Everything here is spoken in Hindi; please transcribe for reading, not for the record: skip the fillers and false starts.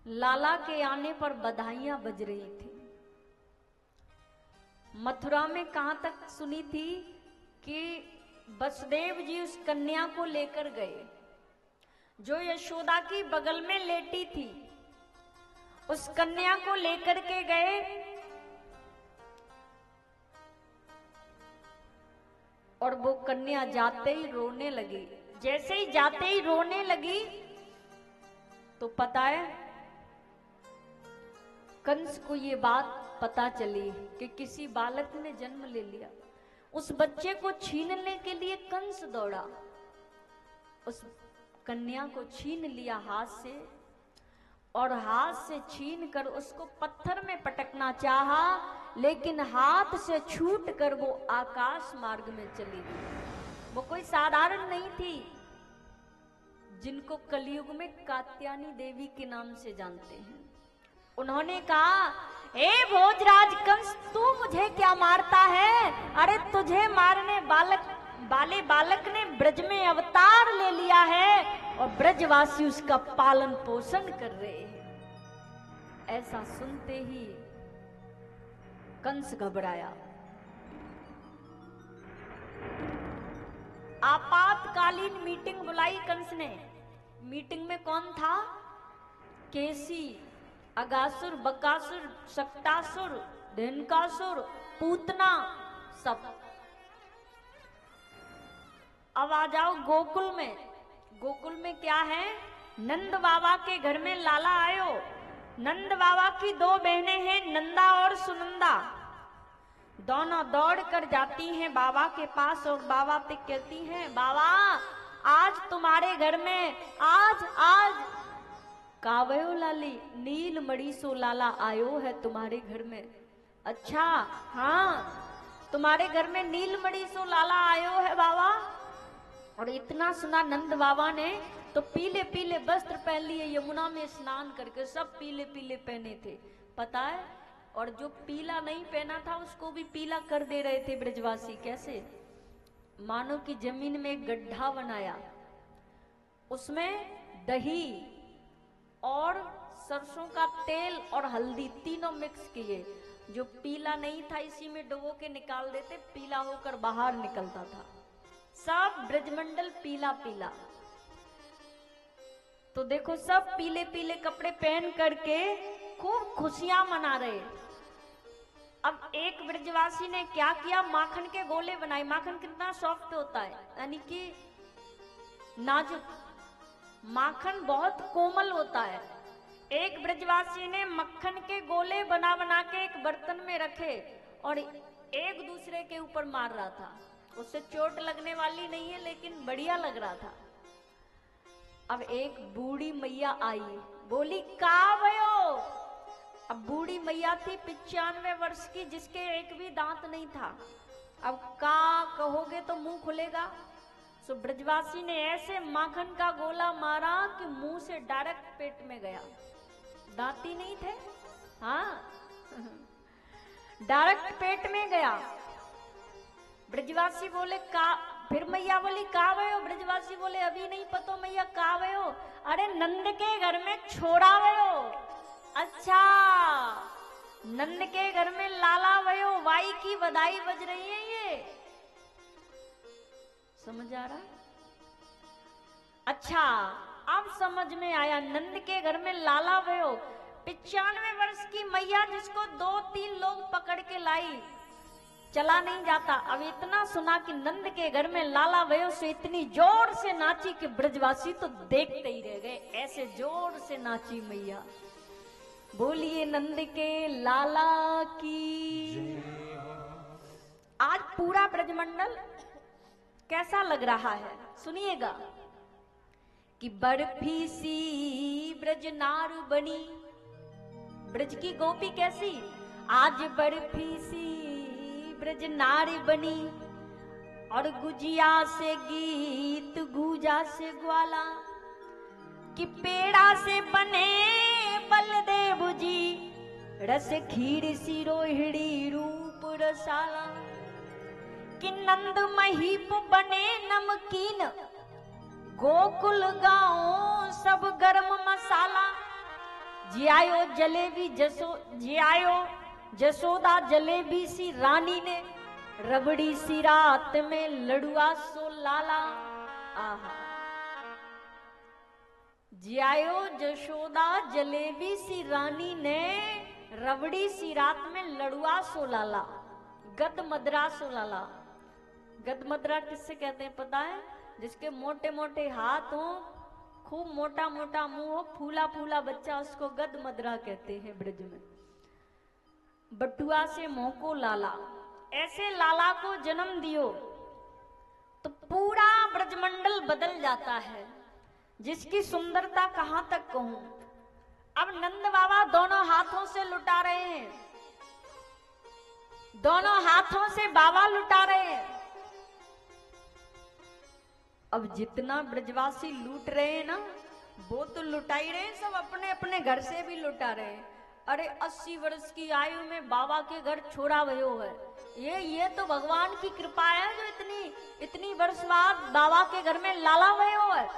लाला के आने पर बधाइयां बज रही थी। मथुरा में कहां तक सुनी थी कि वसुदेव जी उस कन्या को लेकर गए जो यशोदा की बगल में लेटी थी। उस कन्या को लेकर के गए और वो कन्या जाते ही रोने लगी। जैसे ही जाते ही रोने लगी तो पता है कंस को ये बात पता चली कि किसी बालक ने जन्म ले लिया। उस बच्चे को छीनने के लिए कंस दौड़ा, उस कन्या को छीन लिया हाथ से और हाथ से छीन कर उसको पत्थर में पटकना चाहा, लेकिन हाथ से छूट कर वो आकाश मार्ग में चली गई। वो कोई साधारण नहीं थी, जिनको कलयुग में कात्यायनी देवी के नाम से जानते हैं। उन्होंने कहा, हे भोजराज कंस, तू मुझे क्या मारता है? अरे तुझे मारने वाले बालक ने ब्रज में अवतार ले लिया है और ब्रजवासी उसका पालन पोषण कर रहे हैं। ऐसा सुनते ही कंस घबराया। आपातकालीन मीटिंग बुलाई कंस ने। मीटिंग में कौन था? केसी, अगासुर, बकासुर, शक्टासुर, धेनुकासुर, पूतना, सब। अब आ जाओ गोकुल में। गोकुल में क्या है? नंद बाबा के घर में लाला आयो। नंद बाबा की दो बहनें हैं, नंदा और सुनंदा। दोनों दौड़ कर जाती हैं बाबा के पास और बाबा से कहती हैं, बाबा आज तुम्हारे घर में आज कावयो लाली नील मणि सो लाला आयो है तुम्हारे घर में। अच्छा, हाँ तुम्हारे घर में नील मणि सो लाला आयो है बाबा। और इतना सुना नंद बाबा ने तो पीले पीले वस्त्र पहन लिए, यमुना में स्नान करके सब पीले पीले पहने थे, पता है। और जो पीला नहीं पहना था उसको भी पीला कर दे रहे थे ब्रजवासी। कैसे? मानो कि जमीन में एक गड्ढा बनाया, उसमें दही और सरसों का तेल और हल्दी तीनों मिक्स किए। जो पीला नहीं था इसी में डुबो के निकाल देते, पीला होकर बाहर निकलता था। सब ब्रजमंडल पीला पीला। तो देखो सब पीले पीले कपड़े पहन करके खूब खुशियां मना रहे। अब एक ब्रजवासी ने क्या किया, माखन के गोले बनाए। माखन कितना सॉफ्ट होता है, यानी कि नाजुक। माखन बहुत कोमल होता है। एक ब्रजवासी ने मक्खन के गोले बना बना के एक बर्तन में रखे और एक दूसरे के ऊपर मार रहा था। उससे चोट लगने वाली नहीं है, लेकिन बढ़िया लग रहा था। अब एक बूढ़ी मैया आई, बोली का भयो। अब बूढ़ी मैया थी 95 वर्ष की, जिसके एक भी दांत नहीं था। अब का कहोगे तो मुंह खुलेगा। सो ब्रजवासी ने ऐसे माखन का गोला मारा कि मुंह से डायरेक्ट पेट में गया। दांत ही नहीं थे, हाँ डायरेक्ट पेट में गया। ब्रजवासी बोले का, फिर मैया बोली का भयो। ब्रजवासी बोले अभी नहीं पतो मैया का भयो। अरे नंद के घर में छोड़ा भयो। अच्छा, नंद के घर में लाला भयो, वाई की बधाई बज रही है ये, समझ आ रहा? अच्छा, अब समझ में आया। नंद के घर में लाला भयो। 95 वर्ष की मैया जिसको 2-3 लोग पकड़ के लाई, चला नहीं जाता। अब इतना सुना कि नंद के घर में लाला भयो से इतनी जोर से नाची कि ब्रजवासी तो देखते ही रह गए। ऐसे जोर से नाची मैया। बोलिए नंद के लाला की। आज पूरा ब्रजमंडल कैसा लग रहा है सुनिएगा कि बर्फी सी ब्रज नार बनी। ब्रज की गोपी कैसी? आज बर्फी सी ब्रज नारी बनी और गुजिया से गीत गूजा से ग्वाला कि पेड़ा से बने बलदेव जी, रस खीर सी रोहिणी रूप रसाला कि नंद महीप बने नमकीन, गोकुल गाँव सब गरम मसाला। जियायो जलेबी जियायो जसोदा जलेबी सी रानी ने, रबड़ी सी रात में लड़ुआ सो लाला। आहा, जियायो जशोदा जलेबी सी रानी ने, रबड़ी सी रात में लड़ुआ सो लाला, गद मदरा सो लाला। गद मदरा किससे कहते हैं पता है? जिसके मोटे मोटे हाथ हो, खूब मोटा मोटा मुंह हो, फूला फूला बच्चा, उसको गद मदरा कहते हैं ब्रज में। बटुआ से मोह को लाला, ऐसे लाला को जन्म दियो तो पूरा ब्रजमंडल बदल जाता है, जिसकी सुंदरता कहां तक कहूं। अब नंद बाबा दोनों हाथों से लुटा रहे हैं, दोनों हाथों से बाबा लुटा रहे हैं। अब जितना ब्रजवासी लूट रहे हैं ना, वो तो लुटा ही रहे हैं, सब अपने अपने घर से भी लुटा रहे हैं। अरे 80 वर्ष की आयु में बाबा के घर छोड़ा भयो है, ये तो भगवान की कृपा है जो इतनी वर्ष बाद बाबा के घर में लाला भयो है।